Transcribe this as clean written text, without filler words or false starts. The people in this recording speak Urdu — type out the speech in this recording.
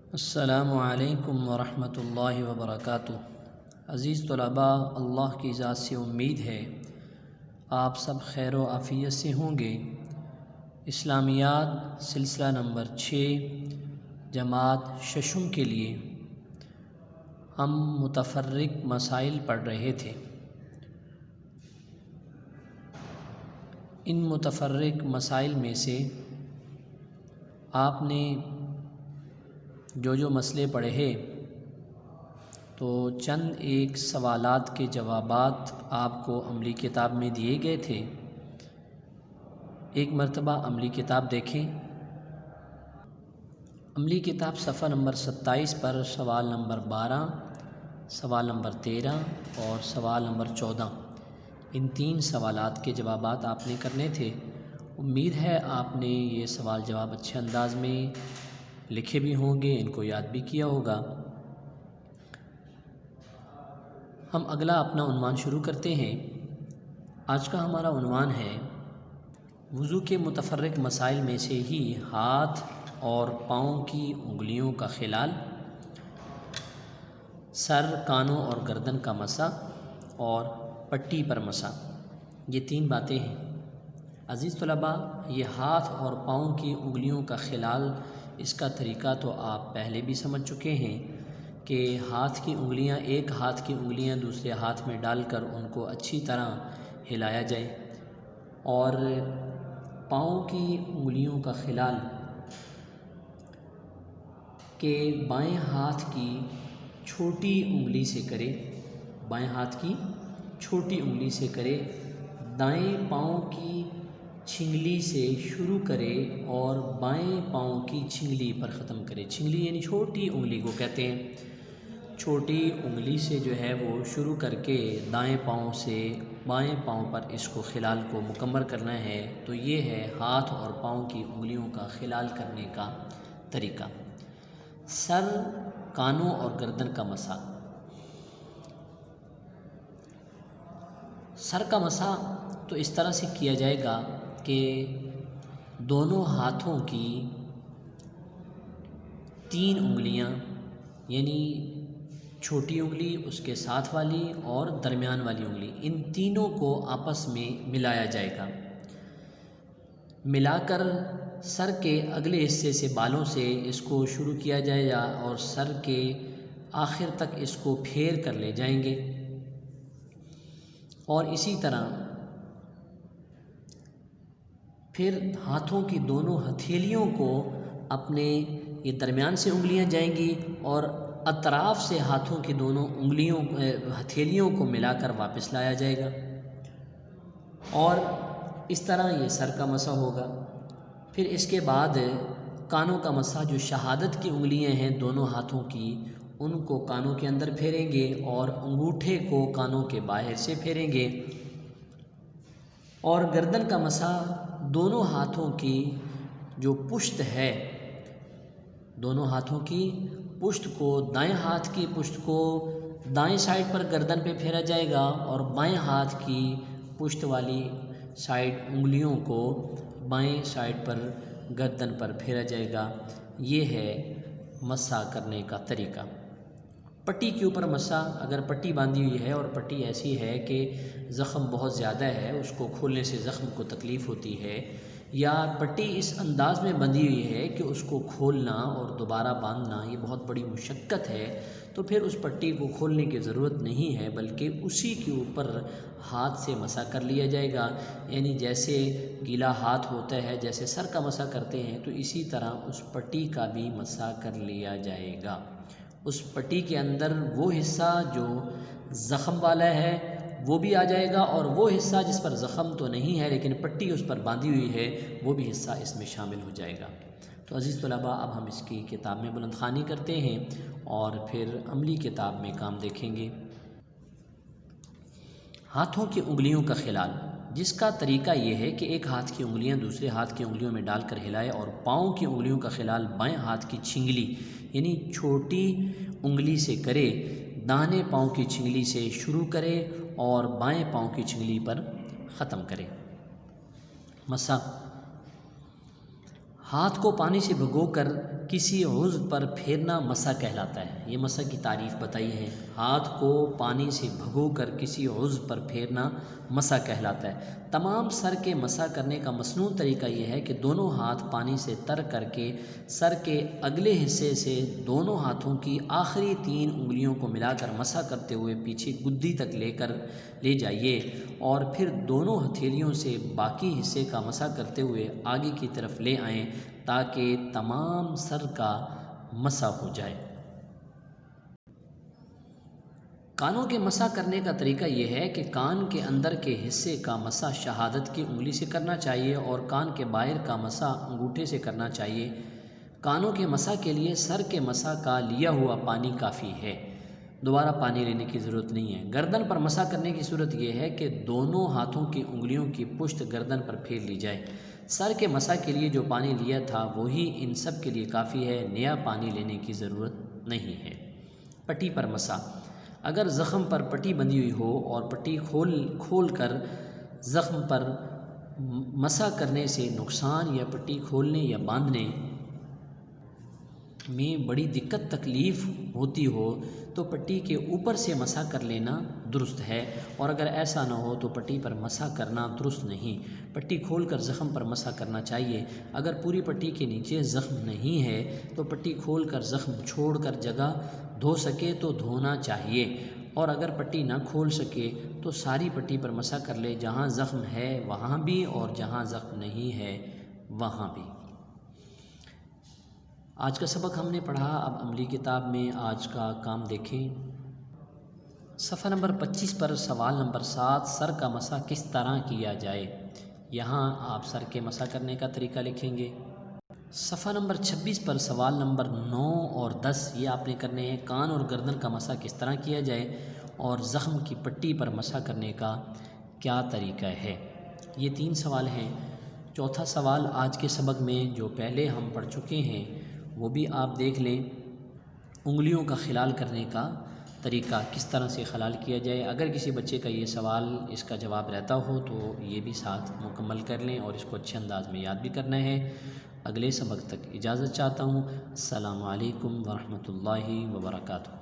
السلام علیکم ورحمۃ اللہ وبرکاتہ۔ عزیز طلباء، اللہ کی ذات سے امید ہے آپ سب خیر و عافیت سے ہوں گے۔ اسلامیات سلسلہ نمبر 6 جماعت ششم کے لیے ہم متفرق مسائل پڑھ رہے تھے۔ ان متفرق مسائل میں سے آپ نے جو مسئلے پڑھے تو چند ایک سوالات کے جوابات آپ کو عملی کتاب میں دیے گئے تھے۔ ایک مرتبہ عملی کتاب دیکھیں۔ عملی کتاب صفحہ نمبر 27 پر سوال نمبر 12، سوال نمبر 13 اور سوال نمبر 14، ان 3 سوالات کے جوابات آپ نے کرنے تھے۔ امید ہے آپ نے یہ سوال جواب اچھے انداز میں لکھے بھی ہوں گے، ان کو یاد بھی کیا ہوگا۔ ہم اگلا اپنا عنوان شروع کرتے ہیں۔ آج کا ہمارا عنوان ہے وضو کے متفرق مسائل میں سے ہی ہاتھ اور پاؤں کی انگلیوں کا خلال، سر، کانوں اور گردن کا مسح اور پٹی پر مسح، یہ 3 باتیں ہیں۔ عزیز طلباء، یہ ہاتھ اور پاؤں کی انگلیوں کا خلال، اس کا طریقہ تو آپ پہلے بھی سمجھ چکے ہیں کہ ہاتھ کی انگلیاں، ایک ہاتھ کی انگلیاں دوسرے ہاتھ میں ڈال کر ان کو اچھی طرح ہلایا جائے، اور پاؤں کی انگلیوں کا خلال کہ بائیں ہاتھ کی چھوٹی انگلی سے کرے، بائیں ہاتھ کی چھوٹی انگلی سے کرے، دائیں پاؤں کی چھنگلی سے شروع کرے اور بائیں پاؤں کی چھنگلی پر ختم کرے۔ چھنگلی یعنی چھوٹی انگلی کو کہتے ہیں۔ چھوٹی انگلی سے جو ہے وہ شروع کر کے دائیں پاؤں سے بائیں پاؤں پر اس کو خلال کو مکمل کرنا ہے۔ تو یہ ہے ہاتھ اور پاؤں کی انگلیوں کا خلال کرنے کا طریقہ۔ سر، کانوں اور گردن کا مسح۔ سر کا مسح تو اس طرح سے کیا جائے گا کہ دونوں ہاتھوں کی 3 انگلیاں، یعنی چھوٹی انگلی، اس کے ساتھ والی اور درمیان والی انگلی، ان تینوں کو آپس میں ملایا جائے گا۔ ملا کر سر کے اگلے حصے سے، بالوں سے اس کو شروع کیا جائے گا اور سر کے آخر تک اس کو پھیر کر لے جائیں گے، اور اسی طرح پھر ہاتھوں کی دونوں ہتھیلیوں کو اپنے، یہ درمیان سے انگلیاں جائیں گی اور اطراف سے ہاتھوں کی دونوں انگلیوں ہتھیلیوں کو ملا کر واپس لایا جائے گا، اور اس طرح یہ سر کا مسح ہوگا۔ پھر اس کے بعد کانوں کا مسح، جو شہادت کی انگلیاں ہیں دونوں ہاتھوں کی، ان کو کانوں کے اندر پھیریں گے اور انگوٹھے کو کانوں کے باہر سے پھیریں گے، اور گردن کا مسح دونوں ہاتھوں کی جو پشت ہے، دونوں ہاتھوں کی پشت کو، دائیں ہاتھ کی پشت کو دائیں سائڈ پر گردن پہ پھیرا جائے گا اور بائیں ہاتھ کی پشت والی سائڈ انگلیوں کو بائیں سائڈ پر گردن پر پھیرا جائے گا۔ یہ ہے مسح کرنے کا طریقہ۔ پٹی کے اوپر مسح، اگر پٹی باندھی ہوئی ہے اور پٹی ایسی ہے کہ زخم بہت زیادہ ہے، اس کو کھولنے سے زخم کو تکلیف ہوتی ہے، یا پٹی اس انداز میں بندھی ہوئی ہے کہ اس کو کھولنا اور دوبارہ باندھنا یہ بہت بڑی مشقت ہے، تو پھر اس پٹی کو کھولنے کی ضرورت نہیں ہے، بلکہ اسی کے اوپر ہاتھ سے مسح کر لیا جائے گا۔ یعنی جیسے گیلا ہاتھ ہوتا ہے، جیسے سر کا مسح کرتے ہیں، تو اسی طرح اس پٹی کا بھی مسح کر لیا جائے گا۔ اس پٹی کے اندر وہ حصہ جو زخم والا ہے وہ بھی آ جائے گا، اور وہ حصہ جس پر زخم تو نہیں ہے لیکن پٹی اس پر باندھی ہوئی ہے، وہ بھی حصہ اس میں شامل ہو جائے گا۔ تو عزیز طلباء، اب ہم اس کی کتاب میں بلند خوانی کرتے ہیں اور پھر عملی کتاب میں کام دیکھیں گے۔ ہاتھوں کی انگلیوں کا خلال، جس کا طریقہ یہ ہے کہ ایک ہاتھ کی انگلیاں دوسرے ہاتھ کی انگلیوں میں ڈال کر ہلائے، اور پاؤں کی انگلیوں کا خلال بائیں ہاتھ کی چھنگلی یعنی چھوٹی انگلی سے کرے، داہنے پاؤں کی چھنگلی سے شروع کرے اور بائیں پاؤں کی چھنگلی پر ختم کرے۔ مسح، ہاتھ کو پانی سے بھگو کر کسی عضو پر پھیرنا مسح کہلاتا ہے۔ یہ مسح کی تعریف بتائی ہے، ہاتھ کو پانی سے بھگو کر کسی عضو پر پھیرنا مسح کہلاتا ہے۔ تمام سر کے مسح کرنے کا مصنون طریقہ یہ ہے کہ دونوں ہاتھ پانی سے تر کر کے سر کے اگلے حصے سے دونوں ہاتھوں کی آخری 3 انگلیوں کو ملا کر مسح کرتے ہوئے پیچھے گدی تک لے جائیے اور پھر دونوں ہتھیلیوں سے باقی حصے کا مسح کرتے ہوئے آگے کی طرف لے آئیں تاکہ تمام سر کا مسح ہو جائے۔ کانوں کے مسح کرنے کا طریقہ یہ ہے کہ کان کے اندر کے حصے کا مسح شہادت کی انگلی سے کرنا چاہیے اور کان کے باہر کا مسح انگوٹھے سے کرنا چاہیے۔ کانوں کے مسح کے لیے سر کے مسح کا لیا ہوا پانی کافی ہے، دوبارہ پانی لینے کی ضرورت نہیں ہے۔ گردن پر مسح کرنے کی صورت یہ ہے کہ دونوں ہاتھوں کی انگلیوں کی پشت گردن پر پھیر لی جائے۔ سر کے مسح کے لیے جو پانی لیا تھا وہی ان سب کے لیے کافی ہے، نیا پانی لینے کی ضرورت نہیں ہے۔ پٹی پر مسح۔ اگر زخم پر پٹی بندھی ہوئی ہو اور پٹی کھول کر زخم پر مسح کرنے سے نقصان یا پٹی کھولنے یا باندھنے میں بڑی دقت تکلیف ہوتی ہو تو پٹی کے اوپر سے مسح کر لینا درست ہے، اور اگر ایسا نہ ہو تو پٹی پر مسح کرنا درست نہیں۔ پٹی کھول کر زخم پر مسح کرنا چاہیے۔ اگر پوری پٹی کے نیچے زخم نہیں ہے تو پٹی کھول کر زخم چھوڑ کر جگہ دھو سکے تو دھونا چاہیے، اور اگر پٹی نہ کھول سکے تو ساری پٹی پر مسح کر لے، جہاں زخم ہے وہاں بھی اور جہاں زخم نہیں ہے وہاں بھی۔ آج کا سبق ہم نے پڑھا، اب عملی کتاب میں آج کا کام دیکھیں۔ صفحہ نمبر 25 پر سوال نمبر 7، سر کا مسح کس طرح کیا جائے؟ یہاں آپ سر کے مسح کرنے کا طریقہ لکھیں گے۔ صفحہ نمبر 26 پر سوال نمبر 9 اور 10 یہ آپ نے کرنے ہیں، کان اور گردن کا مسح کس طرح کیا جائے اور زخم کی پٹی پر مسح کرنے کا کیا طریقہ ہے؟ یہ 3 سوال ہیں۔ چوتھا سوال آج کے سبق میں جو پہلے ہم پڑھ چکے ہیں وہ بھی آپ دیکھ لیں، انگلیوں کا خلال کرنے کا طریقہ کس طرح سے خلال کیا جائے۔ اگر کسی بچے کا یہ سوال اس کا جواب رہتا ہو تو یہ بھی ساتھ مکمل کر لیں اور اس کو اچھے انداز میں یاد بھی کرنا ہے۔ اگلے سبق تک اجازت چاہتا ہوں۔ السلام علیکم ورحمۃ اللہ وبرکاتہ۔